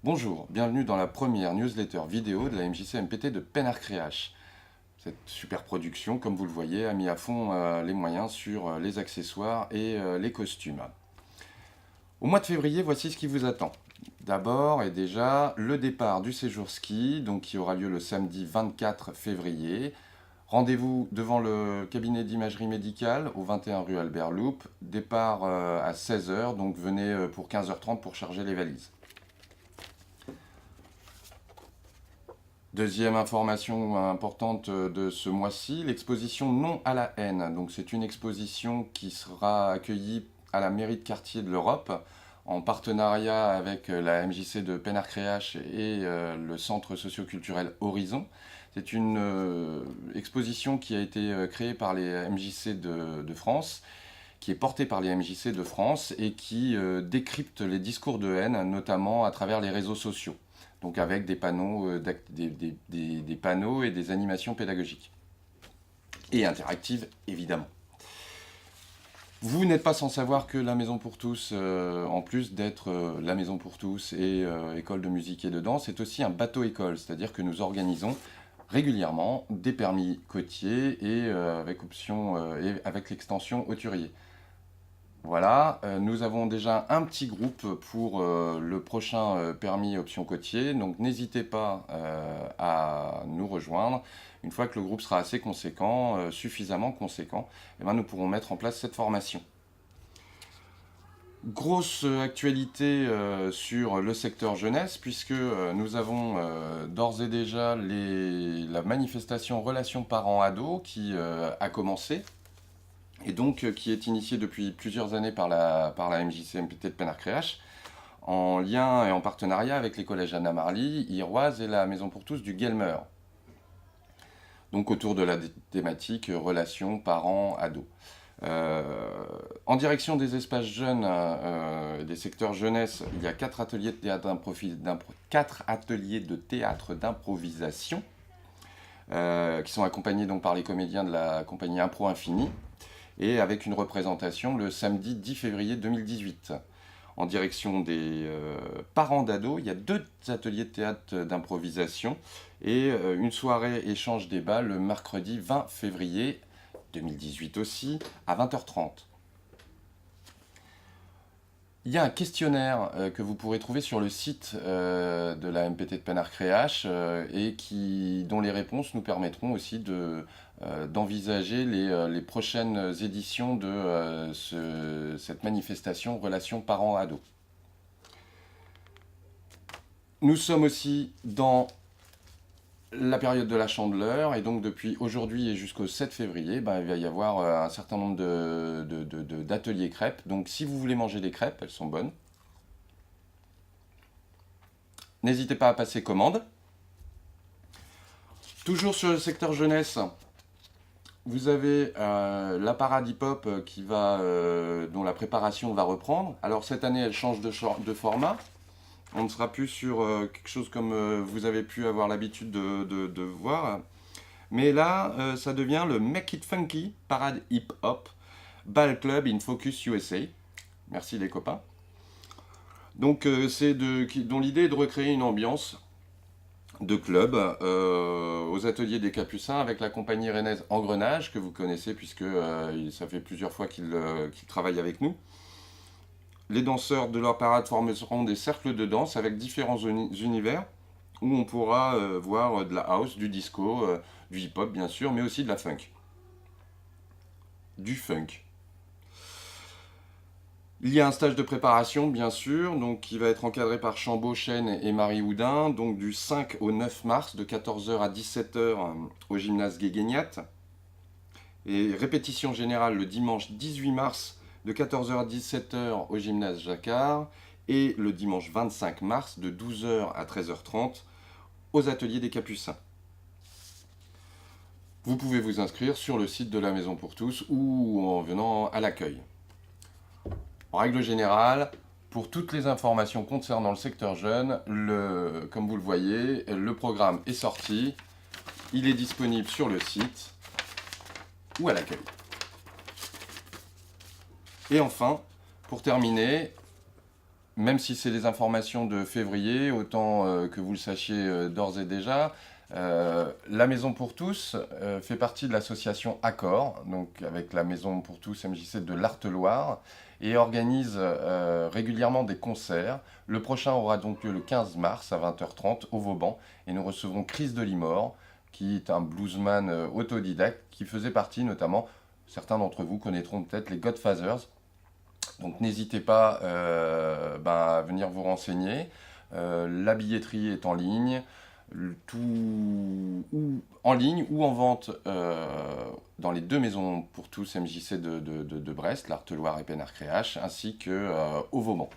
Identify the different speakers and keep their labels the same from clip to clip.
Speaker 1: Bonjour, bienvenue dans la première newsletter vidéo de la MJC MPT de PenArcréache. Cette super production, comme vous le voyez, a mis à fond les moyens sur les accessoires et les costumes. Au mois de février, voici ce qui vous attend. D'abord et déjà, le départ du séjour ski, donc qui aura lieu le samedi 24 février. Rendez-vous devant le cabinet d'imagerie médicale au 21 rue Albert Loup. Départ à 16 h, donc venez pour 15 h 30 pour charger les valises. Deuxième information importante de ce mois-ci, l'exposition Non à la haine. Donc c'est une exposition qui sera accueillie à la mairie de quartier de l'Europe en partenariat avec la MJC de PenArcréache et le centre socioculturel Horizon. C'est une exposition qui a été créée par les MJC de France, qui est portée par les MJC de France et qui décrypte les discours de haine, notamment à travers les réseaux sociaux. Donc avec des panneaux, des panneaux et des animations pédagogiques. Et interactives, évidemment. Vous n'êtes pas sans savoir que la Maison pour tous, en plus d'être la Maison pour tous et école de musique et de danse, est aussi un bateau-école. C'est-à-dire que nous organisons régulièrement des permis côtiers et avec l'extension hauturier. Voilà, nous avons déjà un petit groupe pour le prochain permis option côtier, donc n'hésitez pas à nous rejoindre. Une fois que le groupe sera assez conséquent, suffisamment conséquent, eh ben, nous pourrons mettre en place cette formation. Grosse actualité sur le secteur jeunesse, puisque nous avons d'ores et déjà la manifestation Relations parents-ados qui a commencé et donc qui est initié depuis plusieurs années par la MJC MPT de PenArcréache, en lien et en partenariat avec les collèges Anna Marly, Iroise et la Maison pour tous du Guelmer. Donc autour de la thématique relations parents-ados. En direction des espaces jeunes, des secteurs jeunesse, il y a 4 ateliers de théâtre d'improvisation qui sont accompagnés donc par les comédiens de la compagnie Impro Infini, et avec une représentation le samedi 10 février 2018. En direction des parents d'ados, il y a 2 ateliers de théâtre d'improvisation et une soirée échange débat le mercredi 20 février 2018 aussi, à 20 h 30. Il y a un questionnaire que vous pourrez trouver sur le site de la MPT de PenArcréache et dont les réponses nous permettront aussi d'envisager les prochaines éditions de cette manifestation Relations parents-ados. Nous sommes aussi dans la période de la Chandeleur, et donc depuis aujourd'hui et jusqu'au 7 février, il va y avoir un certain nombre d'ateliers crêpes. Donc si vous voulez manger des crêpes, elles sont bonnes. N'hésitez pas à passer commande. Toujours sur le secteur jeunesse, vous avez la parade hip-hop dont la préparation va reprendre. Alors cette année, elle change de format. On ne sera plus sur quelque chose comme vous avez pu avoir l'habitude de voir. Mais là, ça devient le Make It Funky Parade Hip Hop Ball Club in Focus USA. Merci les copains. Donc dont l'idée est de recréer une ambiance de club aux ateliers des Capucins avec la compagnie rennaise Engrenage, que vous connaissez puisque ça fait plusieurs fois qu'ils travaillent avec nous. Les danseurs de leur parade formeront des cercles de danse avec différents univers où on pourra voir de la house, du disco, du hip-hop bien sûr, mais aussi de la funk. Du funk. Il y a un stage de préparation bien sûr, donc qui va être encadré par Chambaud, Chêne et Marie Houdin, donc du 5 au 9 mars de 14 h à 17 h au gymnase Guéguignat. Et répétition générale le dimanche 18 mars de 14 h à 17 h au gymnase Jacquard, et le dimanche 25 mars de 12 h à 13 h 30 aux ateliers des Capucins. Vous pouvez vous inscrire sur le site de la Maison pour tous ou en venant à l'accueil. En règle générale, pour toutes les informations concernant le secteur jeune, comme vous le voyez, le programme est sorti, il est disponible sur le site ou à l'accueil. Et enfin, pour terminer, même si c'est des informations de février, autant que vous le sachiez d'ores et déjà, la Maison pour tous fait partie de l'association Accor, donc avec la Maison pour tous MJC de l'Arteloire, et organise régulièrement des concerts. Le prochain aura donc lieu le 15 mars à 20h30 au Vauban, et nous recevrons Chris Delimore, qui est un bluesman autodidacte, qui faisait partie notamment, certains d'entre vous connaîtront peut-être les Godfathers. Donc n'hésitez pas à venir vous renseigner. La billetterie est en ligne, tout ou en ligne ou en vente dans les deux maisons pour tous MJC de Brest, l'Arteloire et Pénarcréache, ainsi que au Vauban.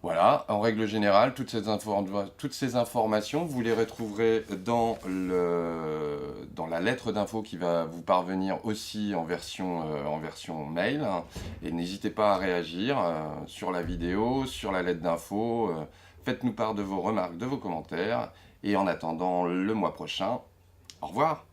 Speaker 1: Voilà, en règle générale, toutes ces informations, vous les retrouverez dans la lettre d'info qui va vous parvenir aussi en version mail. Et n'hésitez pas à réagir sur la vidéo, sur la lettre d'info. Faites-nous part de vos remarques, de vos commentaires. Et en attendant le mois prochain, au revoir!